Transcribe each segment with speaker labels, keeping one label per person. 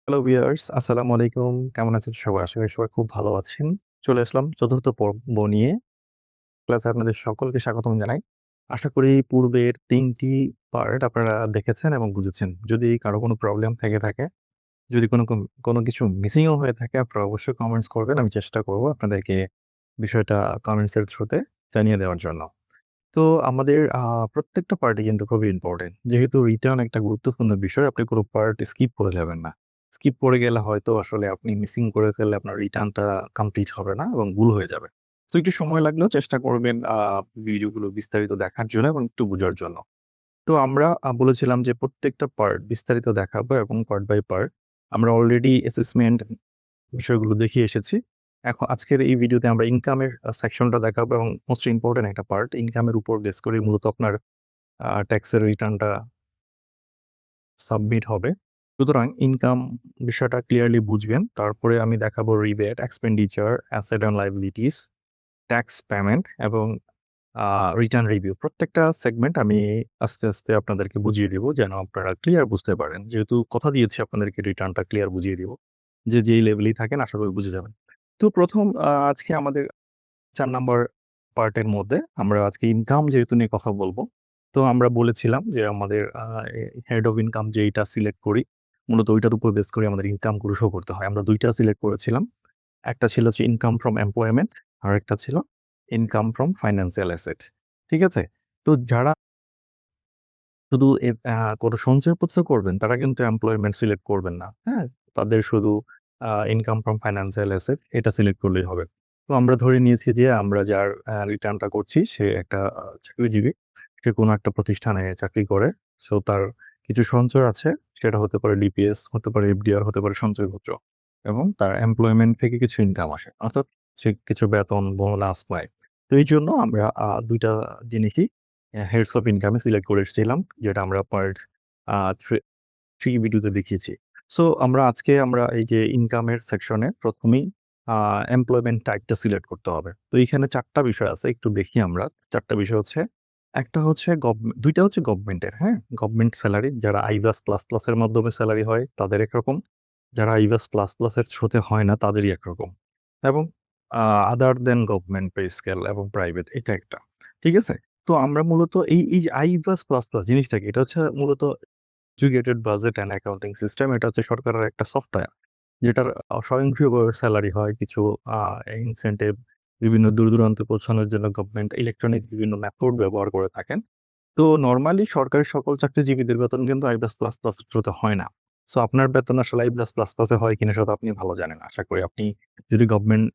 Speaker 1: Hello viewers, আসসালামু আলাইকুম। কেমন আছেন সবাই? আশা করি সবাই খুব ভালো আছেন। চলে আসলাম ৪র্থ পর্ব নিয়ে। ক্লাসে আপনাদের সকলকে স্বাগতম জানাই। আশা করি পূর্বের ৩ টি পার্ট আপনারা দেখেছেন এবং বুঝেছেন। যদি কারো কোনো প্রবলেম থেকে থাকে, যদি কোনো কিছু মিসিং ও হয়ে থাকে আপনারা অবশ্যই কমেন্টস করবেন। আমি চেষ্টা করব আপনাদেরকে বিষয়টা কমেন্টস এর থ্রুতে জানিয়ে দেওয়ার জন্য। তো আমাদের প্রত্যেকটা পার্টই কিন্তু খুবই ইম্পোর্টেন্ট। যেহেতু রিটার্ন একটা গুরুত্বপূর্ণ বিষয়, আপনি কোনো পার্ট স্কিপ করে যাবেন না। স্কিপ করে গেলে হয়তো আসলে আপনি মিসিং করে ফেললে আপনার রিটার্নটা কমপ্লিট হবে না এবং ভুল হয়ে যাবে। তো একটু সময় লাগলেও চেষ্টা করবেন ভিডিওগুলো বিস্তারিত দেখার জন্য এবং একটু বোঝার জন্য। তো আমরা বলেছিলাম যে প্রত্যেকটা পার্ট বিস্তারিত দেখাবো এবং পার্ট বাই পার্ট। আমরা অলরেডি অ্যাসেসমেন্ট বিষয়গুলো দেখিয়ে এসেছি। আজকের এই ভিডিওতে আমরা ইনকামের সেকশনটা দেখাবো এবং মোস্ট ইম্পোর্টেন্ট একটা পার্ট ইনকামের উপর বেস করে মূলত আপনার ট্যাক্সের রিটার্নটা সাবমিট হবে। সুতরাং ইনকাম বিষয়টা ক্লিয়ারলি বুঝবেন। তারপরে আমি দেখাবো rebate, expenditure, asset and liabilities, tax payment এবং আ রিটার্ন রিভিউ। প্রত্যেকটা সেগমেন্ট আমি আস্তে, আস্তে আপনাদেরকে বুঝিয়ে দিব যেন আপনারা ক্লিয়ার বুঝতে পারেন। যেহেতু কথা দিয়েছি আপনাদেরকে রিটার্নটা ক্লিয়ার বুঝিয়ে দিব। যে যেই লেভেলেই থাকেন আশা করি বুঝে যাবেন। তো ১ম আজকে আমাদের ৪ নাম্বার পার্টের মধ্যে আমরা আজকে ইনকাম যেহেতু নিয়ে কথা বলব। তো আমরা বলেছিলাম যে আমাদের হেড অফ ইনকাম যেইটা সিলেক্ট করি, মূলত ঐটার উপর বেস করে আমাদের ইনকামগুলো শো করতে হয়। আমরা ২ টা সিলেক্ট করেছিলাম। একটা ছিল হচ্ছে ইনকাম ফ্রম এমপ্লয়মেন্ট, আরেকটা ছিল ইনকাম ফ্রম ফাইন্যান্সিয়াল অ্যাসেট। ঠিক আছে? তো যারা শুধু কোনো সঞ্চয়পত্র করবেন, তারা কিন্তু এমপ্লয়মেন্ট সিলেক্ট করবেন না। হ্যাঁ? তাদের শুধু ইনকাম ফ্রম ফাইন্যান্সিয়াল অ্যাসেট এটা সিলেক্ট করলেই হবে। তো আমরা ধরে নিয়েছি যে আমরা যার রিটার্নটা করছি সে একটা চাকরিজীবী। সে কোনো একটা প্রতিষ্ঠানে চাকরি করে। সো তার কিছু সঞ্চয় আছে। সেটা হতে পারে ডিপিএস, হতে পারে এফডিআর, হতে পারে সঞ্চয়পত্র। এবং তার এমপ্লয়মেন্ট থেকে কিছু ইনকাম আসে। অর্থাৎ সে কিছু বেতন, বোনাস পায়। তো এইজন্য আমরা ২ টা জিনিসই হেডস অফ ইনকামে সিলেক্ট করে এসেছিলাম। যেটা আমরা পার্ট আ থ্রি 3 ভিডিওতে দেখিয়েছি। সো আজকে আমরা এই যে ইনকামের সেকশনে ১ম এই আ এমপ্লয়মেন্ট টাইপটা সিলেক্ট করতে হবে। তো এইখানে ৪ টা বিষয় আছে। একটু দেখি আমরা। ৪ টা বিষয় হচ্ছে, একটা হচ্ছে ২ টা হচ্ছে গভর্নমেন্টের, হ্যাঁ? গভর্নমেন্ট সেলারি যারা আইভাস প্লাস, প্লাস এর মাধ্যমে সেলারি হয় তাদের একরকম। যারা আইভাস প্লাস, প্লাস এর থ্রুতে হয় না তাদেরই একরকম। এবং আ আদার দেন গভর্নমেন্ট পে স্কেল এবং প্রাইভেট এটা একটা। ঠিক আছে? তো আমরা মূলত এই যে আইভাস প্লাস, প্লাস জিনিসটা কি? এটা হচ্ছে মূলত integrated budget and accounting system. এটা হচ্ছে সরকারের একটা সফটওয়্যার। যেটার স্বয়ংক্রিয়ভাবে সেলারি হয়। কিছু আ ইনসেনটিভ বিভিন্ন দূর-দূরান্তে পৌঁছানোর জন্য গভর্নমেন্ট ইলেকট্রনিক বিভিন্ন মেথড ব্যবহার করে থাকেন। তো নরমালি সরকারি সকল চাকরিজীবীদের বেতন কিন্তু আইব্যাস প্লাস, প্লাস থ্রুতে হয় না। সো আপনার বেতন আসলে আইব্যাস প্লাস, প্লাসে হয় কিনা সেটা আপনি ভালো জানেন। আশা করি আপনি যদি গভর্নমেন্ট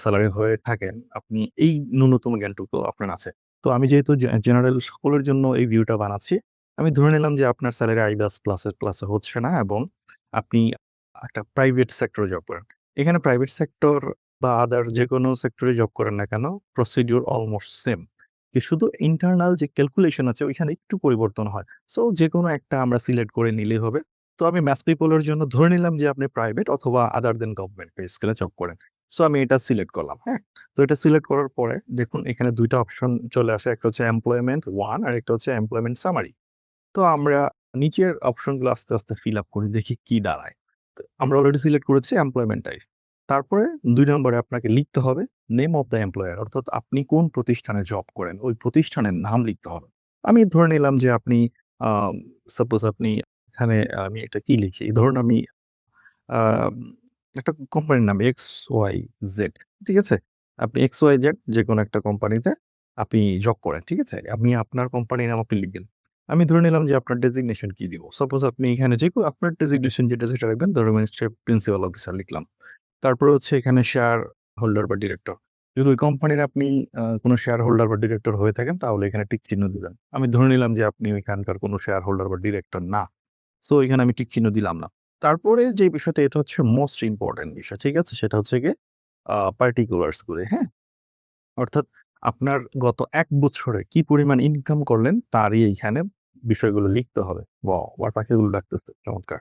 Speaker 1: সেলারি হয়ে থাকেন, আপনি এই ন্যূনতম জ্ঞানটুকু আপনার আছে। তো আমি যেহেতু জেনারেল সকলের জন্য এই ভিউটা বানাচ্ছি, আমি ধরে নিলাম যে আপনার সেলারি আইব্যাস প্লাসের প্লাসে হচ্ছে না এবং আপনি একটা প্রাইভেট সেক্টরে জব করেন। এখানে প্রাইভেট সেক্টর বা আদার যেকোনো সেক্টরে জব করেন না কেন, প্রসিডিউর অলমোস্ট সেম। শুধু ইন্টারনাল যে ক্যালকুলেশন আছে ওইখানে একটু পরিবর্তন হয়। সো যেকোনো একটা আমরা সিলেক্ট করে নিলেই হবে। তো আমি ম্যাথ পিপল এর জন্য ধরে নিলাম যে আপনি প্রাইভেট অথবা আদার দেন গভর্নমেন্ট পে স্কেলে জব করেন। সো আমি এটা সিলেক্ট করলাম, হ্যাঁ? তো এটা সিলেক্ট করার পরে দেখুন এখানে ২ টা অপশন চলে আসে। একটা হচ্ছে এমপ্লয়মেন্ট 1 আরেকটা হচ্ছে এমপ্লয়মেন্ট সামারি। তো আমরা নিচের অপশনগুলো আস্তে, আস্তে ফিল আপ করি দেখি কি দাঁড়ায়। তো আমরা অলরেডি সিলেক্ট করেছি এমপ্লয়মেন্ট টাইপ। তারপরে ২ নম্বরে আপনাকে লিখতে হবে নেম অফ দ্যা এমপ্লয়ার অর্থাৎ আপনি কোন প্রতিষ্ঠানে জব করেন, ওই প্রতিষ্ঠানের নাম লিখতে হবে। আমি ধরে নিলাম যে আপনি আম সাপোজ আপনি এখানে আমি একটা কি লিখি? ধরুন আমি আম একটা কোম্পানির নাম XYZ, ঠিক আছে? আপনি XYZ যেকোনো একটা কোম্পানিতে আপনি জব করেন, ঠিক আছে? আপনি আপনার কোম্পানির নাম আপনি লিখবেন। আমি ধরে নিলাম যে আপনার ডেজিগনেশন কি দিব? সাপোজ আপনি এখানে আপনার ডেজিগনেশন যেটা সেটা লিখবেন। ধরুন হচ্ছে প্রিন্সিপাল অফিসার লিখলাম। তারপরে হচ্ছে এখানে শেয়ার হোল্ডার বা ডিরেক্টর। যদি ওই কোম্পানির আপনি কোন শেয়ার হোল্ডার বা ডিরেক্টর হয়ে থাকেন তাহলে এখানে টিক চিহ্ন দিবেন। আমি ধরে নিলাম যে আপনি ওইখানকার কোন শেয়ার হোল্ডার বা ডিরেক্টর না। সো এখানে আমি টিক চিহ্ন দিলাম না। তারপরে যে বিষয়টা এটা হচ্ছে মোস্ট ইম্পোর্টেন্ট বিষয়। ঠিক আছে? সেটা হচ্ছে গিয়ে পার্টিকুলারস গুলো, হ্যাঁ? অর্থাৎ আপনার গত ১ বছরে কি পরিমাণ ইনকাম করলেন তারই এইখানে বিষয়গুলো লিখতে হবে। ওয়াও! আমার পাখিগুলো ডাকতেছে। চমৎকার!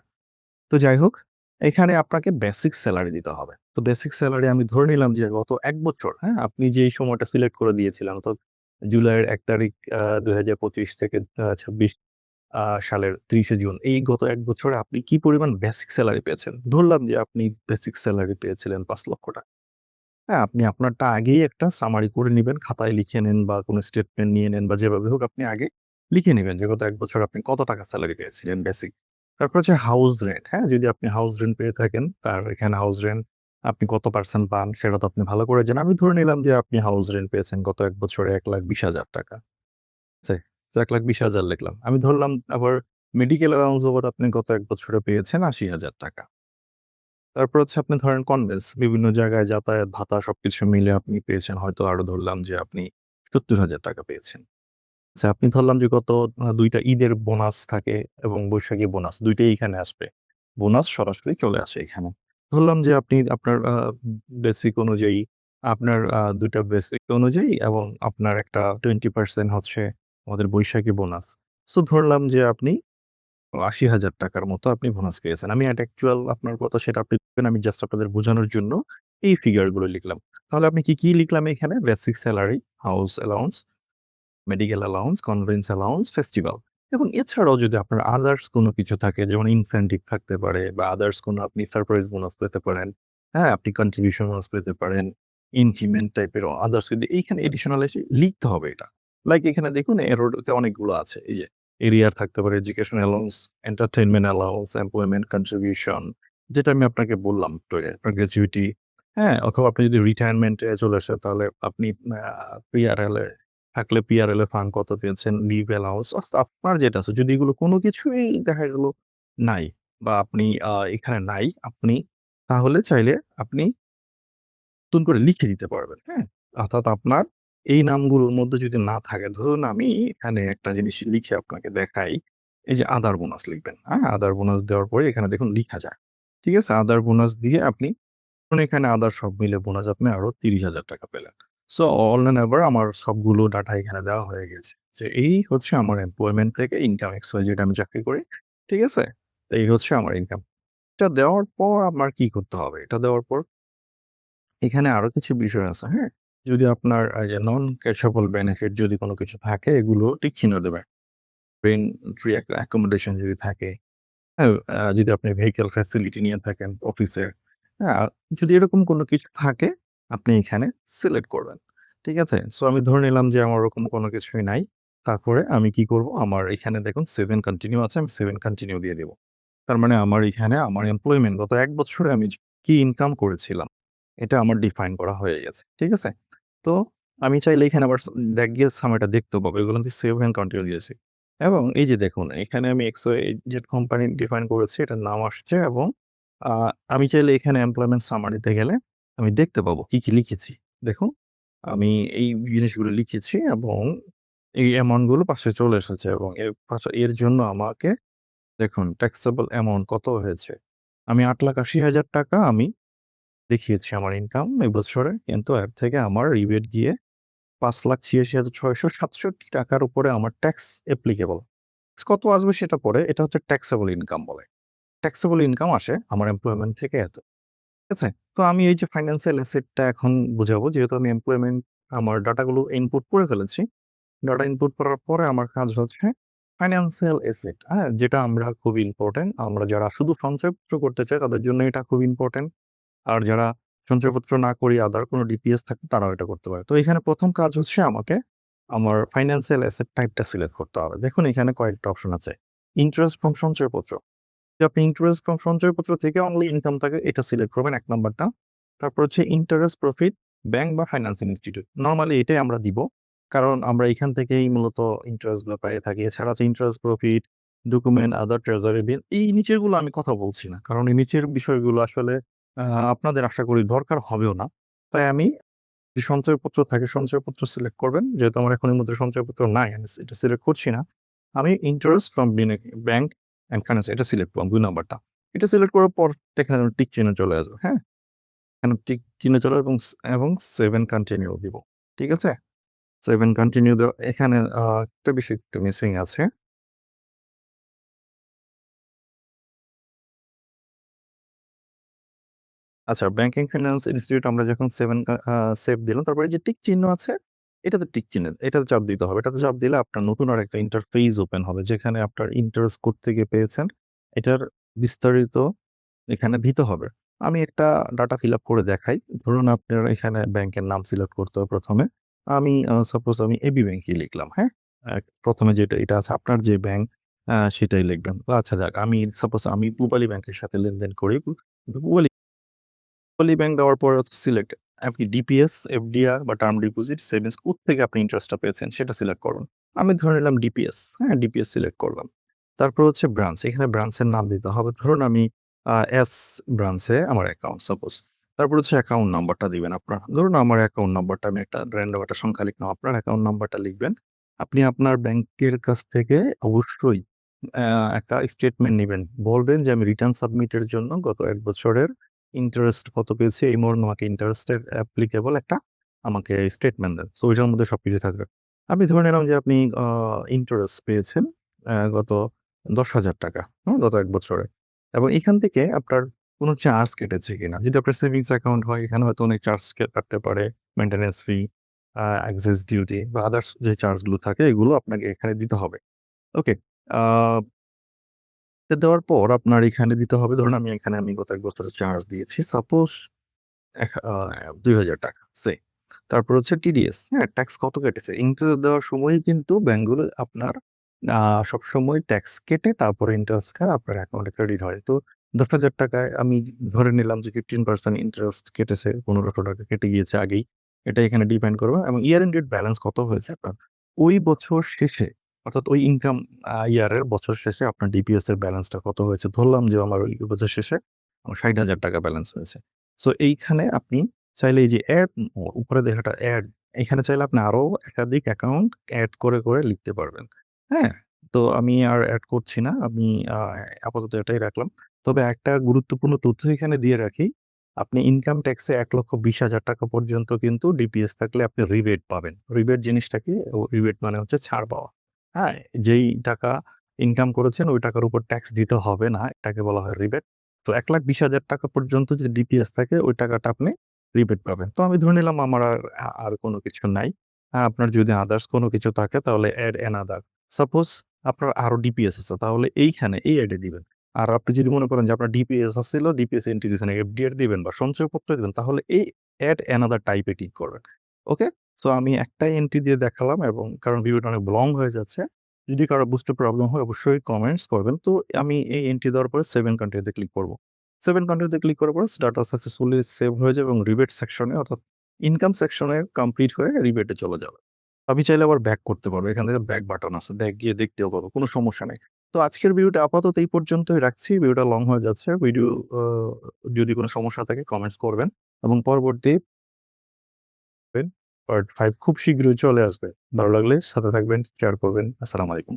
Speaker 1: তো যাই হোক, এখানে আপনাকে বেসিক সেলারি দিতে হবে। তো বেসিক সেলারি আমি ধরে নিলাম যে গত ১ বছর, হ্যাঁ? আপনি যেই সময়টা সিলেক্ট করে দিয়েছিলেন অর্থাৎ জুলাইয়ের ১ তারিখ ২০২৫ থেকে ২৬ সালের ৩০শে জুন। এই গত ১ বছরে আপনি কি পরিমাণ বেসিক সেলারি পেয়েছেন? ধরলাম যে আপনি বেসিক সেলারি পেয়েছিলেন ৳৫,০০,০০০। হ্যাঁ, আপনি আপনারটা আগেই একটা সামারি করে নিবেন। খাতায় লিখে নেন বা কোনো স্টেটমেন্ট নিয়ে নেন বা যেভাবে হোক আপনি আগে লিখে নিবেন যে গত ১ বছর আপনি কত টাকা সেলারি পেয়েছিলেন বেসিক। তারপর হচ্ছে হাউস রেন্ট, হ্যাঁ? যদি আপনি হাউস রেন্ট পেয়ে থাকেন, তার এখানে হাউস রেন্ট আপনি কত পার্সেন্ট পান সেটা তো আপনি ভালো করে জানেন। আমি ধরে নিলাম যে আপনি হাউস রেন্ট পেয়েছেন গত ১ বছরে ৳১,২০,০০০। আছে? তো ৳১,২০,০০০ লিখলাম। আমি ধরলাম আবার মেডিকেল অ্যালাউন্স ওভার আপনি গত ১ বছরে পেয়েছেন ৳৮০,০০০। তারপর হচ্ছে আপনি ধরেন কনভেন্স বিভিন্ন জায়গায় যাতায়াত ভাতা সবকিছু মিলে আপনি পেয়েছেন হয়তো আরো ধরলাম যে আপনি ৳৭০,০০০ পেয়েছেন। আচ্ছা আপনি ধরলাম যে গত ২ টা ঈদের বোনাস থাকে এবং বৈশাখী বোনাস ২ টাই এখানে আসবে। বোনাস সরাসরি চলে আসে এখানে। ধরলাম যে আপনি আপনার বেসিক অনুযায়ী আপনার ২ টা বেসিক অনুযায়ী এবং আপনার একটা 20% হচ্ছে আমাদের বৈশাখী বোনাস। সো ধরলাম যে আপনি ৳৮০,০০০ র মতো আপনি বোনাস পেয়েছেন। আমি অ্যাকচুয়াল আপনার কত সেটা আপনি দিবেন। আমি জাস্ট আপনাদের বোঝানোর জন্য এই ফিগার গুলো লিখলাম। তাহলে আপনি কি লিখলাম এখানে? Basic salary, house allowance, medical allowance, conveyance allowance, festival এবং এছাড়াও যদি আপনার আদার্স কোনো কিছু থাকে যেমন ইনসেনটিভ থাকতে পারে বা আদার্স কোনো আপনি সারপ্রাইজ বোনাস পেতে পারেন। হ্যাঁ? আপনি কন্ট্রিবিউশন বোনাস পেতে পারেন। ইনক্রিমেন্ট টাইপের আদার্স যদি এইখানে এডিশনাল এসে লিখতে হবে এটা। লাইক এখানে দেখুন এরোতে অনেকগুলো আছে। এই যে এরিয়ার থাকতে পারে education allowance, entertainment allowance, employment contribution যেটা আমি আপনাকে বললাম একটু আগে, আপনার গ্র্যাচুইটি, হ্যাঁ? অথবা আপনি যদি রিটায়ারমেন্ট এ চলে আসেন তাহলে আপনি পিআরএল এ থাকলে পিআরএল এর ফান্ড কত পেয়েছেন, লিভ অ্যালাউন্স অর্থাৎ আপনার যেটা আছে যদি এগুলো কোনো কিছুই দেখা গেল নাই বা আপনি এখানে নাই, আপনি তাহলে চাইলে আপনি নতুন করে লিখে দিতে পারবেন, হ্যাঁ? অর্থাৎ আপনার এই নামগুলোর মধ্যে যদি না থাকে, ধরুন আমি এখানে একটা জিনিস লিখে আপনাকে দেখাই। এই যে আদার বোনাস লিখবেন, হ্যাঁ? আদার বোনাস দেওয়ার পরে এখানে দেখুন লিখা যায়। ঠিক আছে? আদার বোনাস দিয়ে আপনি ধরুন এখানে আদার সব মিলে বোনাস আপনি আরো ৳৩০,০০০ পেলেন। সো অল অ্যান্ড এভার আমার সবগুলো ডাটা এখানে দেওয়া হয়ে গেছে। যে এই হচ্ছে আমার এমপ্লয়মেন্ট থেকে ইনকাম XYZ আমি চাকরি করি। ঠিক আছে? এই হচ্ছে আমার ইনকাম। এটা দেওয়ার পর আমার কি করতে হবে? এটা দেওয়ার পর এখানে আরো কিছু বিষয় আছে, হ্যাঁ? যদি আপনার এই যে নন ক্যাশেবল বেনিফিট যদি কোন কিছু থাকে এগুলো টিক চিহ্ন দেবেন। রেন্ট ফ্রি অ্যাকোমোডেশন যদি থাকে, হ্যাঁ? যদি আপনি ভেহিকল ফ্যাসিলিটি নিয়ে থাকেন অফিসের, হ্যাঁ? যদি এরকম কোন কিছু থাকে আপনি এখানে সিলেক্ট করবেন। ঠিক আছে? সো আমি ধরে নিলাম যে আমার ওরকম কোন কিছুই নাই। তারপরে আমি কি করব? আমার এখানে দেখুন সেভ এন্ড কন্টিনিউ আছে। আমি সেভ এন্ড কন্টিনিউ দিয়ে দিব। তার মানে আমার এখানে আমার এমপ্লয়মেন্ট গত ১ বছরে আমি কি ইনকাম করেছিলাম, এটা আমার ডিফাইন করা হয়ে গেছে। ঠিক আছে? তো আমি চাইলে এখানে আবার গিয়ে সামারিটা দেখতেও পাবো। এগুলো আমি সেভ এন্ড কন্টিনিউ দিয়েছি। এবং এই যে দেখুন এখানে আমি XYZ কোম্পানি ডিফাইন করেছি। এটার নাম আসছে এবং আ আমি চাইলে এখানে এমপ্লয়মেন্ট সামারিতে গেলে আমি দেখতে পাবো কি লিখেছি। দেখুন আমি এই জিনিসগুলো লিখেছি এবং এই অ্যামাউন্ট গুলো পাশে চলে এসেছে এবং এর জন্য আমাকে দেখুন ট্যাক্সেবল অ্যামাউন্ট কত হয়েছে। আমি ৳৮,৮০,০০০ আমি দেখিয়েছি আমার ইনকাম এই বছরে। কিন্তু এর থেকে আমার রিবেট গিয়ে ৳৫,৮৬,৬৬৭ র উপরে আমার ট্যাক্স অ্যাপ্লিকেবল। কত আসবে সেটা পরে। এটা হচ্ছে ট্যাক্সেবল ইনকাম বলে। ট্যাক্সেবল ইনকাম আসে আমার এমপ্লয়মেন্ট থেকে এত। ঠিক আছে? তো আমি এই যে ফাইন্যান্সিয়াল অ্যাসেট টা এখন বুঝাবো যেহেতু আমি এমপ্লয়মেন্ট আমার ডাটাগুলো ইনপুট করে ফেলেছি। ডাটা ইনপুট করার পরে আমার কাজ হচ্ছে ফাইন্যান্সিয়াল অ্যাসেট, হ্যাঁ? যেটা আমরা খুব ইম্পোর্টেন্ট। আমরা যারা শুধু সঞ্চয়পত্র করতে চাই তাদের জন্য এটা খুব ইম্পোর্টেন্ট। আর যারা সঞ্চয়পত্র না করি আদার কোনো ডিপিএস থাকে তারাও এটা করতে পারে। তো এখানে ১ম কাজ হচ্ছে আমাকে আমার ফাইন্যান্সিয়াল অ্যাসেট টাইপটা সিলেক্ট করতে হবে। দেখুন এখানে কয়েকটা অপশন আছে। ইন্টারেস্ট ফ্রম সঞ্চয়পত্র। যে আপনি ইন্টারেস্ট ফ্রম সঞ্চয়পত্র থেকে অনলি ইনকাম থাকে এটা সিলেক্ট করবেন ১ নাম্বারটা। তারপর হচ্ছে ইন্টারেস্ট প্রফিট ব্যাংক বা ফাইন্যান্সিং ইনস্টিটিউট। নরমালি এটাই আমরা দিব। কারণ আমরা এখান থেকেই মূলত ইন্টারেস্ট গুলো পেয়ে থাকি। এছাড়া আছে ইন্টারেস্ট প্রফিট, ডকুমেন্ট, আদার ট্রেজারি বিল এই নিচের গুলো আমি কথা বলছি না। কারণ এই নিচের বিষয়গুলো আসলে আ আপনাদের আশা করি দরকার হবেও না। তাই আমি যে সঞ্চয়পত্র থাকে সঞ্চয়পত্র সিলেক্ট করবেন। যেহেতু আমার এখন এর মধ্যে সঞ্চয়পত্র নাই, আমি এটা সিলেক্ট করছি না। আমি interest from bank and finance এটা সিলেক্ট করলাম ২ নাম্বারটা। এটা সিলেক্ট করার পর এখানে টিক চিহ্ন চলে আসবে, হ্যাঁ? এখানে টিক চিহ্ন চলে এবং সেভ এন্ড কন্টিনিউ দিব। ঠিক আছে? সেভ এন্ড কন্টিনিউ দেওয়া এখানে একটা বিষয় একটু মিসিং আছে। আচ্ছা ব্যাংকিং ফাইন্যান্স ইনস্টিটিউট আমরা যখন সেভ দিলাম তারপরে যে টিক চিহ্ন আছে এটাতে টিক চিহ্ন, এটাতে চাপ দিতে হবে। এটাতে চাপ দিলে আপনার নতুন আরেকটা ইন্টারফেস ওপেন হবে যেখানে আপনার ইন্টারেস্ট কোত্থেকে পেয়েছেন এটার বিস্তারিত এখানে দিতে হবে। আমি একটা ডাটা ফিল আপ করে দেখাই। ধরুন আপনার এখানে ব্যাংকের নাম সিলেক্ট করতে হবে ১ম এ। আমি সাপোজ আমি এবি ব্যাংকই লিখলাম, হ্যাঁ? ১ম এ যেটা এটা আছে আপনার যে ব্যাংক সেটাই লিখবেন। আচ্ছা যাক আমি সাপোজ আমি পূবালী ব্যাংকের সাথে লেনদেন করি। পূবালী ব্যাংক দেওয়ার পরে হচ্ছে সিলেক্ট আপনি ডিপিএস, এফডিআর বা টার্ম ডিপোজিট, সেভিংস কোত্থেকে আপনি ইন্টারেস্টটা পেয়েছেন সেটা সিলেক্ট করুন। আমি ধরে নিলাম ডিপিএস, হ্যাঁ? ডিপিএস সিলেক্ট করলাম। তারপর হচ্ছে ব্রাঞ্চ। এখানে ব্রাঞ্চের নাম দিতে হবে। ধরুন আমি এস ব্রাঞ্চে আমার অ্যাকাউন্ট সাপোজ। তারপর হচ্ছে অ্যাকাউন্ট নাম্বারটা দিবেন আপনার। ধরুন আমার অ্যাকাউন্ট নাম্বারটা আমি একটা র‍্যান্ডম একটা সংখ্যা লিখলাম। আপনার অ্যাকাউন্ট নাম্বারটা লিখবেন। আপনি আপনার ব্যাংকের কাছ থেকে অবশ্যই একটা স্টেটমেন্ট নিবেন। বলবেন যে আমি রিটার্ন সাবমিটের জন্য গত ১ বছরের ইন্টারেস্ট কত পেয়েছি এই মর্মে আমাকে ইন্টারেস্টের অ্যাপ্লিকেবল একটা আমাকে স্টেটমেন্ট দেন। সো ওইটার মধ্যে সবকিছু থাকবে। আমি ধরে নিলাম যে আপনি ইন্টারেস্ট পেয়েছেন গত ৳১০,০০০ গত ১ বছরে। এবং এখান থেকে আপনার কোন চার্জ কেটেছে কিনা? যদি আপনার সেভিংস অ্যাকাউন্ট হয় এখানে হয়তো অনেক চার্জ কাটতে পারে। মেইনটেন্যান্স ফি, অ্যাক্সেস ডিউটি বা আদার্স যে চার্জ গুলো থাকে এগুলো আপনাকে এখানে দিতে হবে। ওকে? আ এটা দেওয়ার পর আপনার এখানে দিতে হবে ধরুন আমি গত ১ বছরের চার্জ দিয়েছি। সাপোজ এক ৳২,০০০ সে। তারপর হচ্ছে টিডিএস, হ্যাঁ? ট্যাক্স কত কেটেছে? ইন্টারেস্ট দেওয়ার সময়ই কিন্তু ব্যাংকগুলো আপনার আ সবসময় ট্যাক্স কেটে তারপরে ইন্টারেস্টটা আপনার অ্যাকাউন্টে ক্রেডিট হয়। তো ৳১০,০০০ য় আমি ধরে নিলাম যে 15% ইন্টারেস্ট কেটেছে, ৳১৫০০ কেটে গিয়েছে আগেই। এটা এখানে ডিপেন্ড করবে এবং ইয়ার এন্ডেড ব্যালেন্স কত হয়েছে আপনার? ওই বছর শেষে অর্থাৎ ওই ইনকাম ইয়ারের বছর শেষে আপনার ডিপিএস এর ব্যালেন্সটা কত হয়েছে? ধরলাম যে আমার ওই বছর শেষে আমার ৳৬০,০০০ ব্যালেন্স হয়েছে। সো এইখানে আপনি চাইলে এই যে এড উপরে দেখাটা এড এখানে চাইলে আপনি আরো একাধিক অ্যাকাউন্ট এড করে লিখতে পারবেন। হ্যাঁ? তো আমি আর এড করছি না। আমি আ আপাতত এটাই রাখলাম। তবে একটা গুরুত্বপূর্ণ তথ্য এখানে দিয়ে রাখি। আপনি ইনকাম ট্যাক্সে ৳১,২০,০০০ পর্যন্ত কিন্তু ডিপিএস থাকলে আপনি রিবেট পাবেন। রিবেট জিনিসটা কি? রিবেট মানে হচ্ছে ছাড় পাওয়া। হ্যাঁ? যেই টাকা ইনকাম করেছেন ওই টাকার উপর ট্যাক্স দিতে হবে না। এটাকে বলা হয় রিবেট। তো ৳১,২০,০০০ পর্যন্ত যদি ডিপিএস থাকে ওই টাকাটা আপনি রিবেট পাবেন। তো আমি ধরে নিলাম আমার আর কোন কিছু নাই। আপনার যদি আদার্স কোন কিছু থাকে তাহলে এড অ্যানাদার। সাপোজ আপনার আরো ডিপিএস আছে তাহলে এইখানে এই এডে দিবেন। আর আপনি যদি মনে করেন যে আপনার ডিপিএস আছিল, ডিপিএস এন্ট্রি দিয়েছেন, এফডিআর দিবেন বা সঞ্চয়পত্র দিবেন তাহলে এই এড অ্যানাদার টাইপ এ ক্লিক করবেন। ওকে? সো আমি একটাই এন্ট্রি দিয়ে দেখালাম এবং কারণ ভিডিওটা অনেক লং হয়ে যাচ্ছে। যদি কারো বুঝতে প্রবলেম হয় অবশ্যই কমেন্টস করবেন। তো আমি এই এন্ট্রি দেওয়ার পরে সেভ এন্ড কন্টিনিউ তে ক্লিক করব। সেভ এন্ড কন্টিনিউ তে ক্লিক করার পর ডাটা সাকসেসফুলি সেভ হয়ে যাবে এবং রিবেট সেকশনে অর্থাৎ ইনকাম সেকশনে কমপ্লিট হয়ে রিবেটে চলে যাবে। আমি চাইলে আবার ব্যাক করতে পারবো। এখান থেকে ব্যাক বাটন আছে। ব্যাক গিয়ে দেখতেও পারবো। কোন সমস্যা নাই। তো আজকের ভিডিওটা আপাতত এই পর্যন্তই রাখছি। ভিডিওটা লং হয়ে যাচ্ছে। ভিডিও আ যদি কোন সমস্যা থাকে কমেন্টস করবেন এবং পরবর্তী পার্ট 5 খুব শীঘ্রই চলে আসবে। ভালো লাগলে সাথে থাকবেন, শেয়ার করবেন। আসসালামু আলাইকুম।